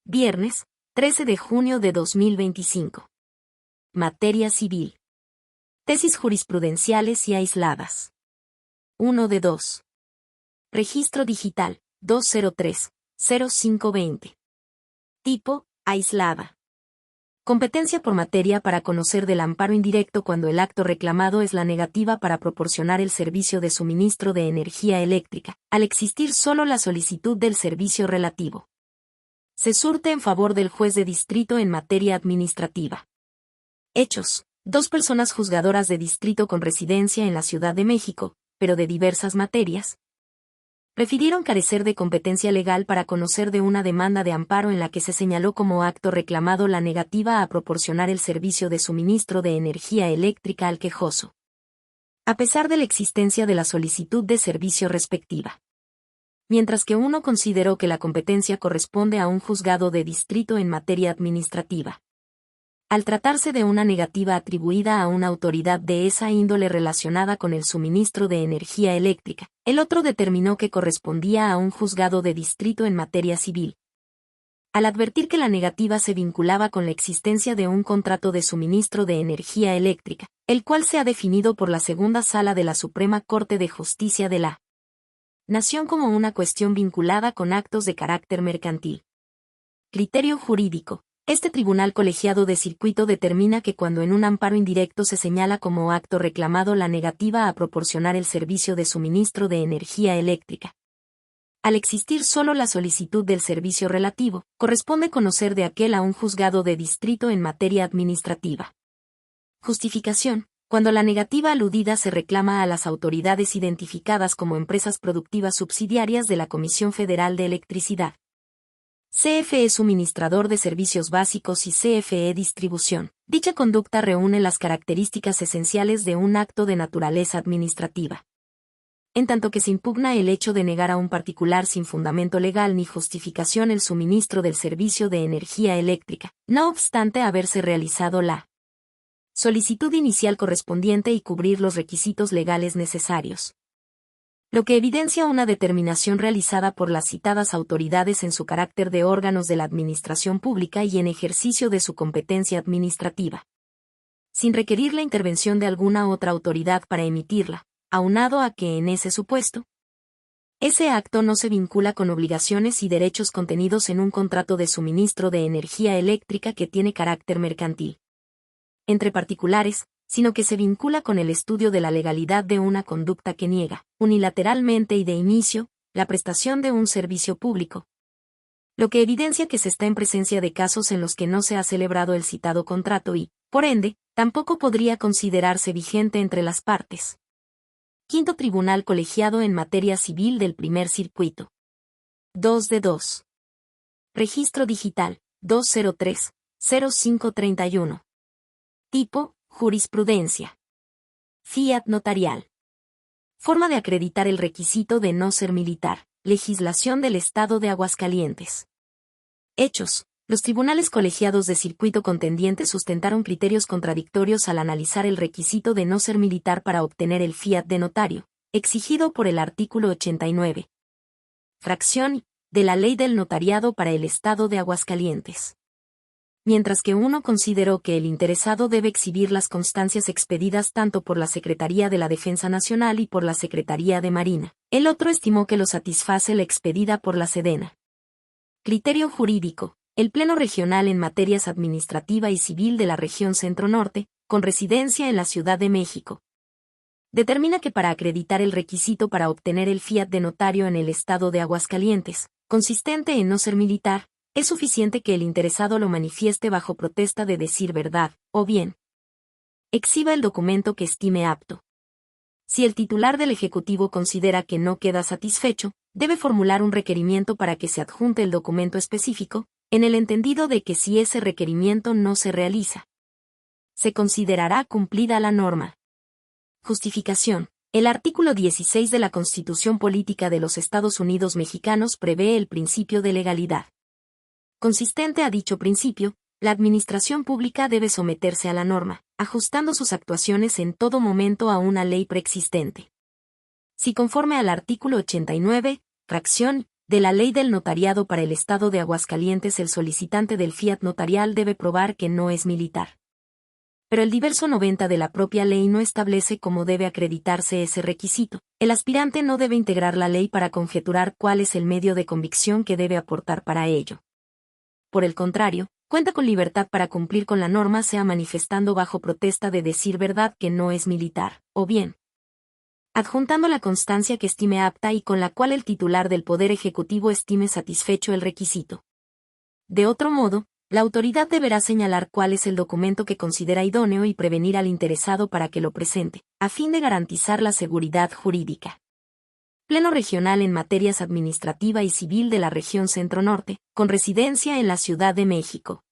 Viernes, 13 de junio de 2025. Materia civil. Tesis jurisprudenciales y aisladas. 1 de 2. Registro digital, 203-0520. Tipo, aislada. Competencia por materia para conocer del amparo indirecto cuando el acto reclamado es la negativa para proporcionar el servicio de suministro de energía eléctrica, al existir solo la solicitud del servicio relativo. Se surte en favor del juez de distrito en materia administrativa. Hechos. 2 personas juzgadoras de distrito con residencia en la Ciudad de México, pero de diversas materias, refirieron carecer de competencia legal para conocer de una demanda de amparo en la que se señaló como acto reclamado la negativa a proporcionar el servicio de suministro de energía eléctrica al quejoso, a pesar de la existencia de la solicitud de servicio respectiva. Mientras que uno consideró que la competencia corresponde a un juzgado de distrito en materia administrativa. Al tratarse de una negativa atribuida a una autoridad de esa índole relacionada con el suministro de energía eléctrica, el otro determinó que correspondía a un juzgado de distrito en materia civil. Al advertir que la negativa se vinculaba con la existencia de un contrato de suministro de energía eléctrica, el cual se ha definido por la Segunda Sala de la Suprema Corte de Justicia de la Nación como una cuestión vinculada con actos de carácter mercantil. Criterio jurídico. Este tribunal colegiado de circuito determina que cuando en un amparo indirecto se señala como acto reclamado la negativa a proporcionar el servicio de suministro de energía eléctrica, al existir solo la solicitud del servicio relativo, corresponde conocer de aquel a un juzgado de distrito en materia administrativa. Justificación. Cuando la negativa aludida se reclama a las autoridades identificadas como empresas productivas subsidiarias de la Comisión Federal de Electricidad, CFE Suministrador de Servicios Básicos y CFE Distribución, dicha conducta reúne las características esenciales de un acto de naturaleza administrativa. En tanto que se impugna el hecho de negar a un particular sin fundamento legal ni justificación el suministro del servicio de energía eléctrica, no obstante haberse realizado la solicitud inicial correspondiente y cubrir los requisitos legales necesarios. Lo que evidencia una determinación realizada por las citadas autoridades en su carácter de órganos de la administración pública y en ejercicio de su competencia administrativa, sin requerir la intervención de alguna otra autoridad para emitirla, aunado a que en ese supuesto, ese acto no se vincula con obligaciones y derechos contenidos en un contrato de suministro de energía eléctrica que tiene carácter mercantil entre particulares, sino que se vincula con el estudio de la legalidad de una conducta que niega, unilateralmente y de inicio, la prestación de un servicio público. Lo que evidencia que se está en presencia de casos en los que no se ha celebrado el citado contrato y, por ende, tampoco podría considerarse vigente entre las partes. Quinto Tribunal Colegiado en Materia Civil del Primer Circuito. 2 de 2. Registro Digital, 203-0531. Tipo, jurisprudencia. Fiat notarial. Forma de acreditar el requisito de no ser militar. Legislación del Estado de Aguascalientes. Hechos. Los tribunales colegiados de circuito contendiente sustentaron criterios contradictorios al analizar el requisito de no ser militar para obtener el fiat de notario, exigido por el artículo 89. Fracción de la Ley del Notariado para el Estado de Aguascalientes. Mientras que uno consideró que el interesado debe exhibir las constancias expedidas tanto por la Secretaría de la Defensa Nacional y por la Secretaría de Marina, el otro estimó que lo satisface la expedida por la Sedena. Criterio jurídico. El Pleno Regional en Materias Administrativa y Civil de la Región Centro-Norte, con residencia en la Ciudad de México, determina que para acreditar el requisito para obtener el fiat de notario en el Estado de Aguascalientes, consistente en no ser militar, es suficiente que el interesado lo manifieste bajo protesta de decir verdad, o bien, exhiba el documento que estime apto. Si el titular del Ejecutivo considera que no queda satisfecho, debe formular un requerimiento para que se adjunte el documento específico, en el entendido de que si ese requerimiento no se realiza, se considerará cumplida la norma. Justificación. El artículo 16 de la Constitución Política de los Estados Unidos Mexicanos prevé el principio de legalidad. Consistente a dicho principio, la administración pública debe someterse a la norma, ajustando sus actuaciones en todo momento a una ley preexistente. Si conforme al artículo 89, fracción De la Ley del Notariado para el Estado de Aguascalientes, el solicitante del fiat notarial debe probar que no es militar. Pero el diverso 90 de la propia ley no establece cómo debe acreditarse ese requisito. El aspirante no debe integrar la ley para conjeturar cuál es el medio de convicción que debe aportar para ello. Por el contrario, cuenta con libertad para cumplir con la norma, sea manifestando bajo protesta de decir verdad que no es militar, o bien adjuntando la constancia que estime apta y con la cual el titular del Poder Ejecutivo estime satisfecho el requisito. De otro modo, la autoridad deberá señalar cuál es el documento que considera idóneo y prevenir al interesado para que lo presente, a fin de garantizar la seguridad jurídica. Pleno Regional en Materias Administrativa y Civil de la Región Centro Norte, con residencia en la Ciudad de México.